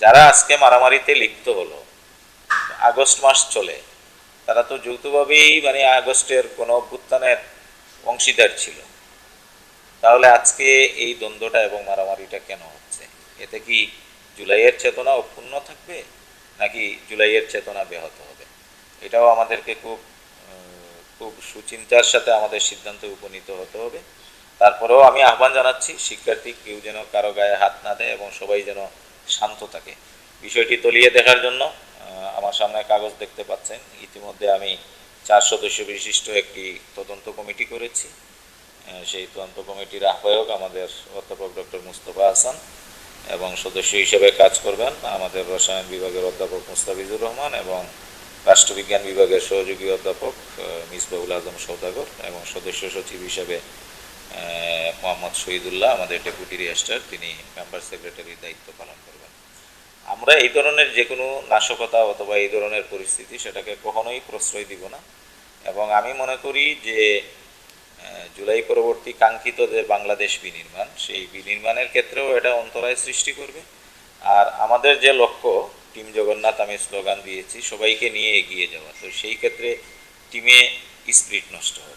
যারা আজকে মারামারিতে লিপ্ত হলো, আগস্ট মাস চলে, তারা তো যৌথভাবেই মানে আগস্টের গণ অভ্যুত্থানের অংশীদার ছিল। তাহলে আজকে এই দ্বন্দ্বটা এবং মারামারিটা কেন হচ্ছে? এতে কি জুলাইয়ের চেতনা অক্ষুণ্ণ থাকবে, নাকি জুলাইয়ের চেতনা ব্যাহত হবে? এটাও আমাদেরকে খুব সুচিন্তার সাথে আমাদের সিদ্ধান্তে উপনীত হতে হবে। তারপরেও আমি আহ্বান জানাচ্ছি, শিক্ষার্থী কেউ যেন কারো গায়ে হাত না দেয় এবং সবাই যেন শান্ত থাকে। বিষয়টি তলিয়ে দেখার জন্য আমার সামনে কাগজ দেখতে পাচ্ছেন, ইতিমধ্যে আমি 4 সদস্য বিশিষ্ট একটি তদন্ত কমিটি করেছি। সেই তদন্ত কমিটির আহ্বায়ক আমাদের অধ্যাপক ডক্টর মুস্তফা হাসান, এবং সদস্য হিসেবে কাজ করবেন আমাদের রসায়ন বিভাগের অধ্যাপক মুস্তাফিজুর রহমান এবং রাষ্ট্রবিজ্ঞান বিভাগের সহযোগী অধ্যাপক মিসবাহুল আজম সওদাগর, এবং সদস্য সচিব হিসেবে মোহাম্মদ শহীদুল্লাহ, আমাদের ডেপুটি রেজিস্ট্রার, তিনি মেম্বার সেক্রেটারির দায়িত্ব পালন করবেন। আমরা এই ধরনের যে কোনো নাশকতা অথবা এই ধরনের পরিস্থিতি, সেটাকে কখনোই প্রশ্রয় দিব না। এবং আমি মনে করি যে জুলাই পরবর্তী কাঙ্ক্ষিত যে বাংলাদেশ বিনির্মাণ, সেই বিনির্মাণের ক্ষেত্রেও এটা অন্তরায় সৃষ্টি করবে। আর আমাদের যে লক্ষ্য, টিম জগন্নাথ আমি স্লোগান দিয়েছি, সবাইকে নিয়ে এগিয়ে যাওয়া, তো সেই ক্ষেত্রে টিমে স্পিরিট নষ্ট হবে।